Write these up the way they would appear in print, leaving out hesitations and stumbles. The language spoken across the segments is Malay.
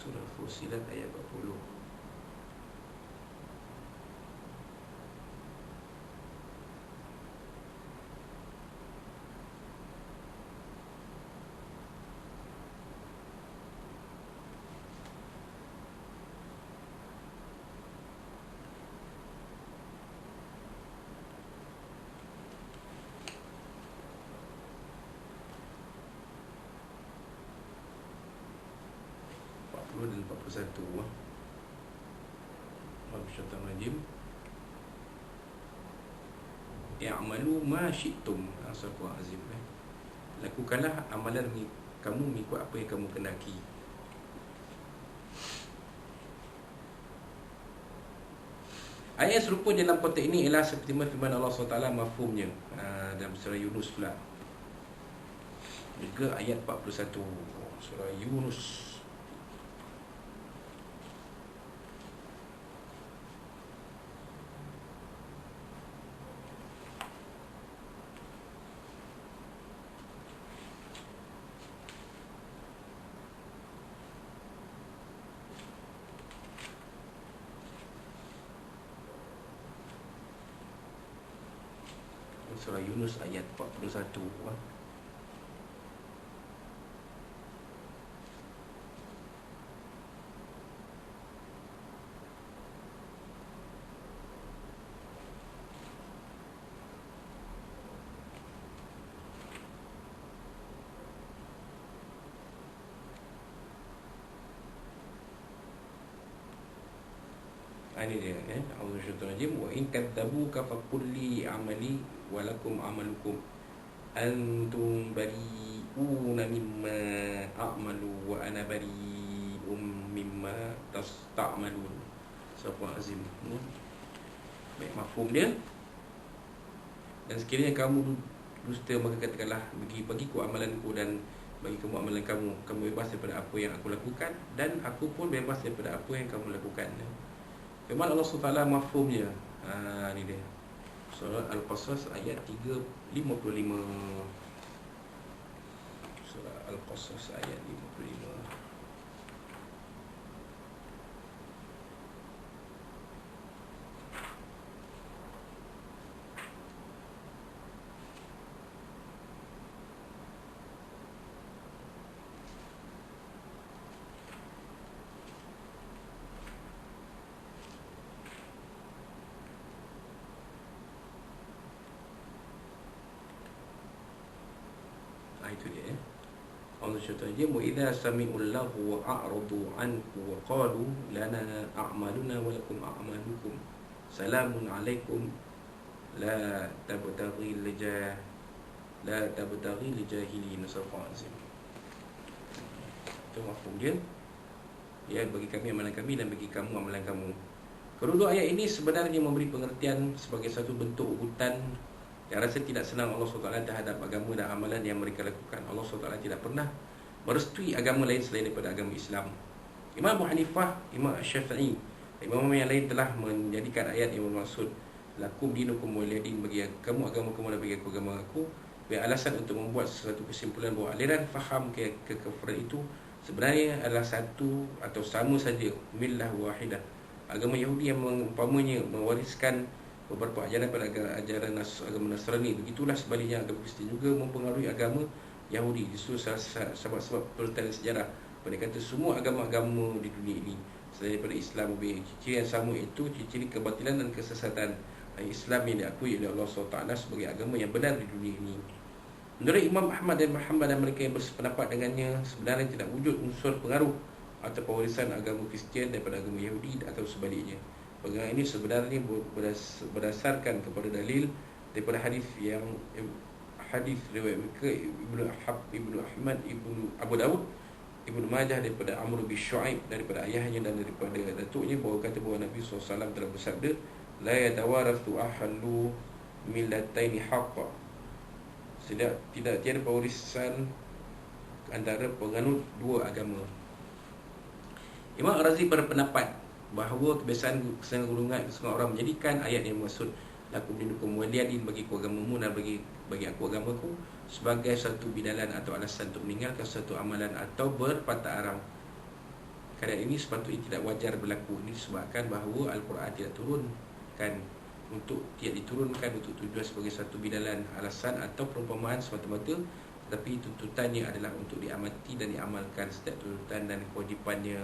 Surah Fussilat ayat 40. Dan 41. Syaitan rajim. I'malu ma syi'tum. Asal-Quran azim. Lakukanlah amalan kamu mengikut apa yang kamu kendaki. Ayat serupa dalam konteks ini ialah seperti firman Allah SWT mafhumnya dalam surah Yunus pula. Juga ayat 41 surah Yunus. Surah Yunus ayat 41. Ini dia A'udzubillahi wa in kadzabuka faqul li amali wa lakum amalukum antum bari'una mimma a'malu wa ana bari'um mimma tasta'malun. Surah Azim. Baik, mafhum dia. Dan sekiranya kamu dusta, maka katakanlah bagiku amalanku dan bagi kamu amalan kamu. Kamu bebas daripada apa yang aku lakukan dan aku pun bebas daripada apa yang kamu lakukan. Firman Allah SWT mafhumnya. Ni dia. Surah Al-Qasas ayat 55. Surah Al-Qasas ayat 55. Itu dia. Allah SWT wa idza sami'ul lahu wa a'radu anhu wa qalu lana a'maluna wa lakum a'malukum salamun alaikum la tabtaghi lijahilin. Surah Azim. Itu mafhum dia. Ya, bagi kami amalan kami dan bagi kamu amalan kamu. Kedua ayat ini sebenarnya memberi pengertian sebagai satu bentuk ugutan yang rasa tidak senang Allah SWT terhadap agama dan amalan yang mereka lakukan. Allah SWT tidak pernah merestui agama lain selain daripada agama Islam. Imam Abu Hanifah, Imam Syafi'i, imam yang lain telah menjadikan ayat yang bermaksud lakum dinukum waliyadin, bagi kamu agama kamu dan bagi aku agama aku, dengan alasan untuk membuat sesuatu kesimpulan bahawa aliran faham kekafiran itu sebenarnya adalah satu atau sama saja, millah wahidah. Agama Yahudi yang umpamanya mewariskan beberapa ajaran pada ajaran agama Nasrani, begitulah sebaliknya agama Kristian juga mempengaruhi agama Yahudi. Justru sebab-sebab pertanyaan sejarah pada kata semua agama-agama di dunia ini selain daripada Islam mempunyai ciri yang sama, itu ciri kebatilan dan kesesatan. Islam yang diakui oleh Allah SWT sebagai agama yang benar di dunia ini. Menurut Imam Ahmad dan Muhammad dan mereka yang bersependapat dengannya, sebenarnya tidak wujud unsur pengaruh atau pewarisan agama Kristian daripada agama Yahudi atau sebaliknya. Perkara ini sebenarnya berdasarkan kepada dalil daripada hadis riwayat mereka Ibnu Ahmad, Ibnu Abu Dawud, Ibnu Majah daripada Amr bin Shu'aib daripada ayahnya dan daripada datuknya bahawa Nabi SAW telah bersabda, la yatawarathu ahallu millataini haqqa. Tidak tiada pewarisan antara penganut dua agama. Imam Ar-Razi berpendapat bahawa kebiasaan golongan orang menjadikan ayat yang maksud lakum dinukum waliyadin, bagi aku agamamu dan bagi aku agamaku, sebagai satu bidalan atau alasan untuk meninggalkan satu amalan atau berpatah arang. Keadaan ini sepatutnya tidak wajar berlaku. Ini disebabkan bahawa Al-Quran tidak turunkan untuk tidak diturunkan untuk tujuan sebagai satu bidalan, alasan atau perumpamaan semata-mata, tetapi tuntutannya adalah untuk diamati dan diamalkan setiap tuntutan dan kewajipannya.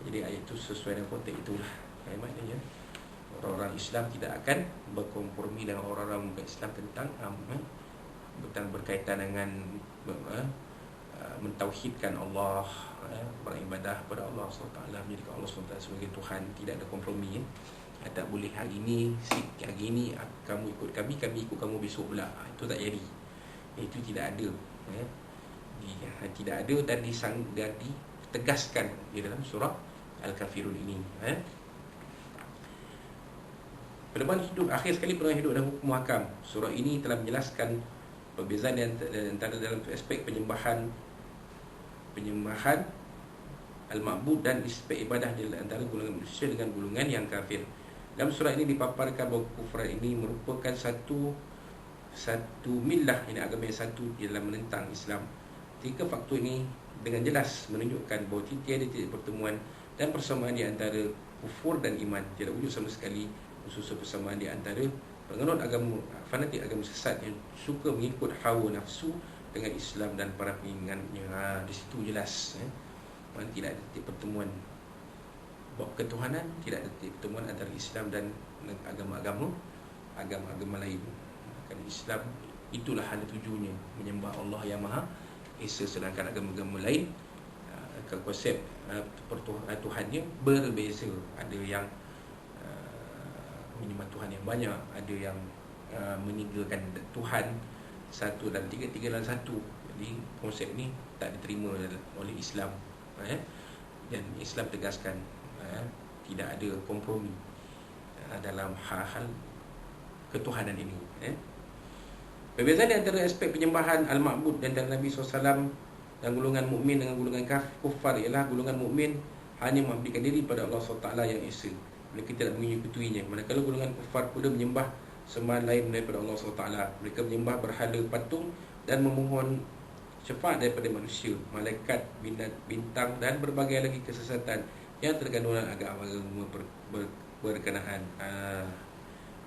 Jadi ayat itu sesuai dengan konteks itulah. Maknanya orang-orang Islam tidak akan berkompromi dengan orang-orang bukan Islam tentang berkaitan dengan mentauhidkan Allah, beribadah kepada Allah SWT, menjadikan Allah SWT sebagai Tuhan. Tidak ada kompromi. Tak boleh hari ini kamu ikut kami ikut kamu besok pula. Itu tak jadi. Itu tidak ada. Tidak ada dan ditegaskan di dalam surah Al-Kafirun ini. Pedoman hidup, akhir sekali pedoman hidup dan hukum muhakam. Surah ini telah menjelaskan perbezaan antara dalam aspek penyembahan al-ma'bud dan aspek ibadah antara golongan manusia dengan golongan yang kafir. Dalam surah ini dipaparkan bahawa kufran ini merupakan satu millah, ini agama yang satu di dalam menentang Islam. Tiga faktor ini dengan jelas menunjukkan bahawa tiada titik pertemuan dan persamaan di antara kufur dan iman. Tidak wujud sama sekali unsur persamaan di antara penganut agama fanatik agama sesat yang suka mengikut hawa nafsu dengan Islam dan para pengikutnya. Di situ jelas tidak ada titik pertemuan. Bab ketuhanan tidak ada titik pertemuan antara Islam dan agama-agama lain. Kerana Islam itulah hal tujuannya, menyembah Allah yang Maha Esa, sedangkan agama-agama lain konsep Tuhannya berbeza. Ada yang menyembah Tuhan yang banyak, ada yang meninggalkan Tuhan satu dan tiga dalam satu. Jadi konsep ini tak diterima oleh Islam. Dan Islam tegaskan tidak ada kompromi dalam hal-hal ketuhanan ini. Perbezaan di antara aspek penyembahan al-ma'bud dan Nabi SAW dan golongan mukmin dengan golongan kufar ialah golongan mukmin hanya mengabdikan diri pada Allah SWT yang Esa. Mereka tidak menyekutuinya. Manakala golongan kufar pula menyembah sembahan lain daripada Allah SWT. Mereka menyembah berhala patung dan memohon syafaat daripada manusia, malaikat, bintang dan berbagai lagi kesesatan yang terkandung dalam agama berkenaan.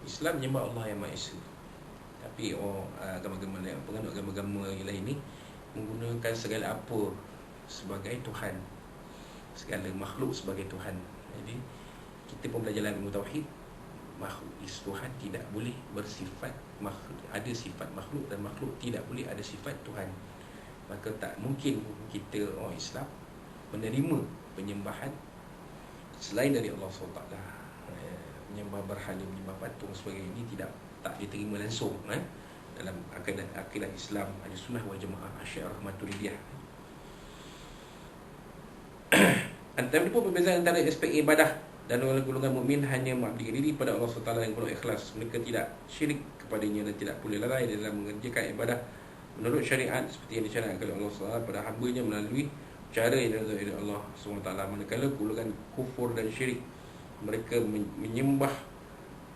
Islam menyembah Allah yang Maha Esa. Tapi agama-agama lain, penganut agama-agama lain ni menggunakan segala apa sebagai Tuhan, segala makhluk sebagai Tuhan. Jadi kita pun belajar dalam ilmu tauhid, makhluk Tuhan tidak boleh bersifat makhluk, ada sifat makhluk, dan makhluk tidak boleh ada sifat Tuhan. Maka tak mungkin kita orang Islam menerima penyembahan selain dari Allah SWT. Menyembah berhala, menyembah patung sebagainya ini tak diterima langsung dalam akidah Islam Ahlussunnah wal Jamaah Asy'ariyah Maturidiyah. Antara pun perbezaan antara aspek ibadah dan golongan mukmin hanya mengabdikan diri pada Allah SWT yang penuh ikhlas. Mereka tidak syirik kepadanya dan tidak boleh lalai dalam mengerjakan ibadah menurut syariat seperti yang disyariatkan oleh Allah SWT pada hamba-Nya melalui cara yang diridhai oleh Allah SWT. Manakala golongan kufur dan syirik, mereka menyembah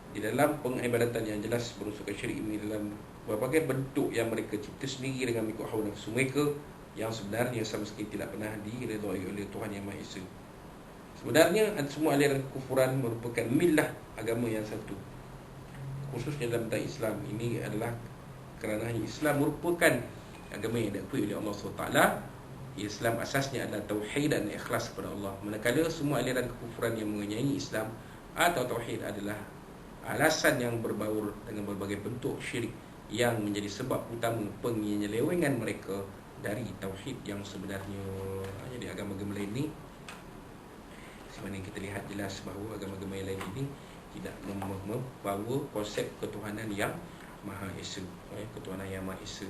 di dalam pengibadatan yang jelas berunsurkan syirik ini dalam berbagai bentuk yang mereka cipta sendiri dengan mengikut hawa nafsu mereka yang sebenarnya sama sekali tidak pernah diridhai oleh Tuhan Yang Maha Esa. Sebenarnya semua aliran kekufuran merupakan millah agama yang satu. Khususnya dalam tentang Islam ini adalah kerana Islam merupakan agama yang diakui oleh Allah SWT. Islam asasnya adalah tauhid dan ikhlas kepada Allah. Manakala semua aliran kekufuran yang mengenyai Islam atau tauhid adalah alasan yang berbaur dengan berbagai bentuk syirik yang menjadi sebab utama penyelewengan mereka dari tauhid yang sebenarnya. Jadi agama-agama lain ni, sebenarnya kita lihat jelas bahawa agama-agama yang lain ini tidak membawa konsep ketuhanan yang Maha Esa, ketuhanan yang Maha Esa,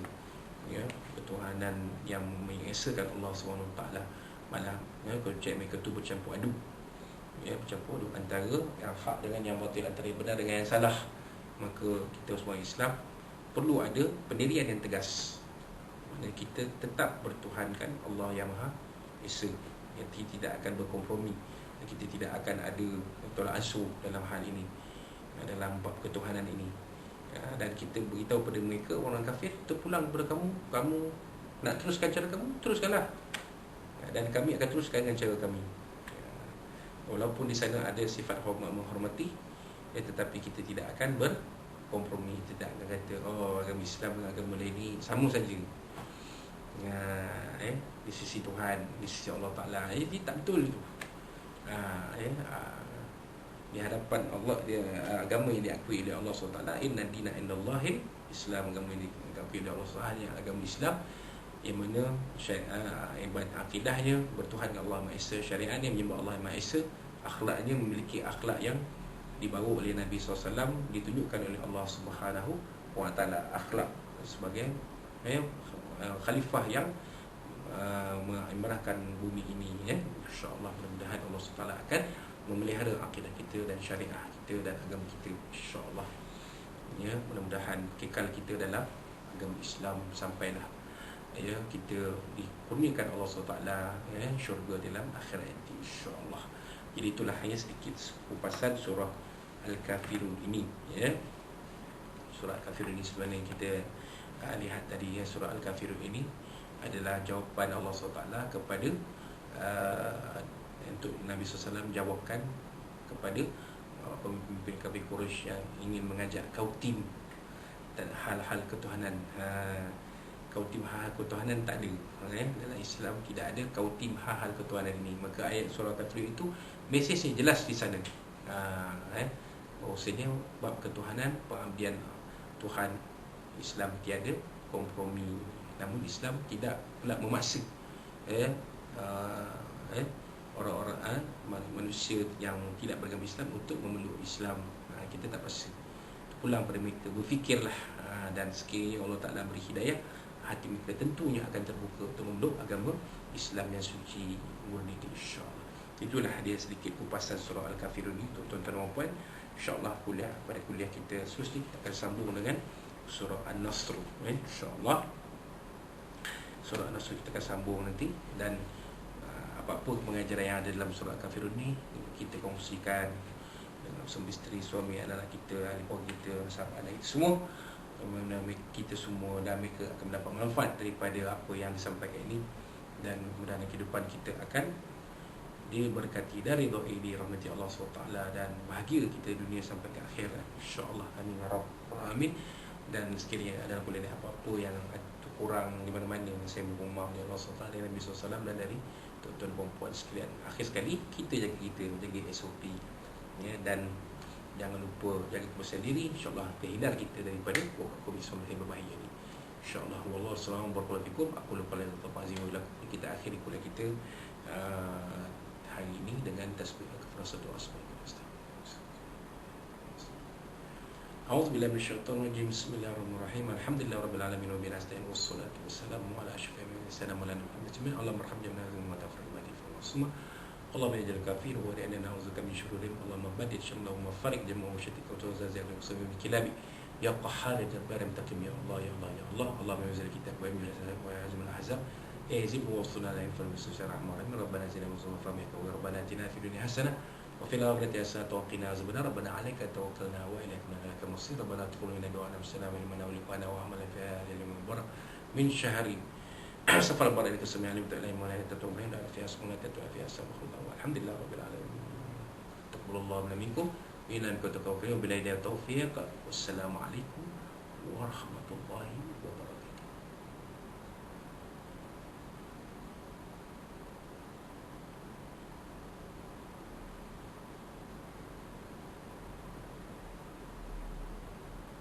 ketuhanan yang mengesakan Allah SWT. Malah konsep mereka tu bercampur aduk, bercampur aduk antara yang hak dengan yang batil, antara yang benar dengan yang salah. Maka kita semua Islam perlu ada pendirian yang tegas, dan kita tetap bertuhankan Allah yang Maha Esa, yang tidak akan berkompromi. Kita tidak akan ada tolak ansur dalam hal ini, dalam bab ketuhanan ini. Dan kita beritahu pada mereka, orang kafir, terpulang kepada kamu nak teruskan cara kamu, teruskanlah. Dan kami akan teruskan dengan cara kami. Walaupun di sana ada sifat hormat menghormati, tetapi kita tidak akan berkompromi. Kita tak akan kata agama Islam dengan agama lain ni sama saja. Di sisi Tuhan, di sisi Allah Ta'ala, ini tak betul itu. Di hadapan Allah, agama yang diakui oleh Allah SWT, inna dina indallahil Islam, agama yang diakui oleh Allah SWT, yang agama Islam, yang mana akidahnya bertuhan dengan Allah Maha Esa, syariatnya menyembah Allah Maha Esa, akhlaknya memiliki akhlak yang dibawa oleh Nabi SAW, ditunjukkan oleh Allah Subhanahu wa Ta'ala, akhlak sebagai khalifah yang memerahkan bumi ini. InsyaAllah mudah-mudahan Allah SWT akan memelihara akidah kita dan syariah kita dan agama kita, insyaAllah. Mudah-mudahan kekal kita dalam agama Islam sampailah kita dikurniakan Allah SWT syurga dalam akhirat nanti, insyaAllah. Jadi itulah hanya sedikit kupasan surah Al-Kafirun ini. Surah Al-Kafirun ini sebenarnya kita lihat tadi, surah Al-Kafirun ini adalah jawapan Allah SWT kepada untuk Nabi SAW jawabkan kepada pemimpin kafir Quraisy yang ingin mengajak kautim dan hal-hal ketuhanan. Kautim hal-hal ketuhanan tak ada dalam Islam, tidak ada kautim hal-hal ketuhanan ini. Maka ayat surah Al-Kafir itu mesejnya jelas di sana. Bahawasanya bab ketuhanan, pengabdian Tuhan, Islam tiada kompromi. Namun Islam tidak pula memaksa orang-orang manusia yang tidak beragama Islam untuk memeluk Islam. Kita tak paksa. Pulang pada mereka, berfikirlah, dan sekiranya Allah Ta'ala beri hidayah, hati mereka tentunya akan terbuka untuk memeluk agama Islam yang suci murni, insyaAllah. Itulah dia sedikit kupasan surah Al-Kafirun ini untuk tuan-tuan dan puan. InsyaAllah pada kuliah kita seterusnya kita akan sambung dengan surah An-Nasr, insyaAllah. Surah An-Nasr kita akan sambung nanti. Dan apa-apa pengajaran yang ada dalam surah Al-Kafirun ni kita kongsikan dengan isteri, suami, anak-anak kita, ahli keluarga kita, sahabat kita semua. Kita semua dan mereka akan mendapat manfaat daripada apa yang disampaikan ini. Dan mudah-mudahan kehidupan kita akan diberkati dari doa di rahmati Allah SWT, dan bahagia kita dunia sampai ke akhirat, insyaAllah. Amin ya rabbal alamin. Dan sekiranya ada boleh apa-apa yang kurang di mana-mana, saya mohon maaf dari Allah SWT, dari Nabi SAW, dan dari tuan-tuan dan puan sekalian. Akhir sekali, kita jaga SOP, dan jangan lupa jaga kebersihan diri, insyaAllah terhindar kita daripada COVID-19 yang berbahaya ini, insyaAllah. Wallahu a'lam bishawab. Aku lupa lagi kita akhiri kuliah kita hari ini dengan tasbih kafaratul asma. A'udzubillahi minasyaitonir rajim. Bismillahirrahmanirrahim. Alhamdulillahi rabbil alamin wa bihi nasta'in wassalatu wassalamu ala asyrafil mursalin Muhammad Allahumma arhamna wa tafadhal fi Allahumma ij'al kafir wa inna na'udzuka min syururihim. Allahumma badid Allahumma farik jama'u syatiqa wa tawzazil muslimin kilabi ya qahhar ya jabbar mutaqim ya Allah ya Allah ya Allah. Allahumma anzil kitab wa min azm al-ahzab yazib wa sunna la yanfa'u bisharah ma'rifah rabbana zina wa fahmika wa rabbana atina fid dunya hasanah وفي الآخرة حسنة وقنا عذاب النار ربنا عليك توكلنا وإليك نبنا المصير ربنا تقبل منا دعاءنا والسلام علينا ولقانا وعملا في هذا اليوم المبارك من شهر سفر البركة السميع العليم تعالى مولانا تتوبين فيها اسمنا تتوب فيها سبح الله والحمد لله رب العالمين. تقبل الله منا منكم إلى أن كنتم توفيقون بالهداية والتوفيق والسلام عليكم ورحمة الله وبركاته.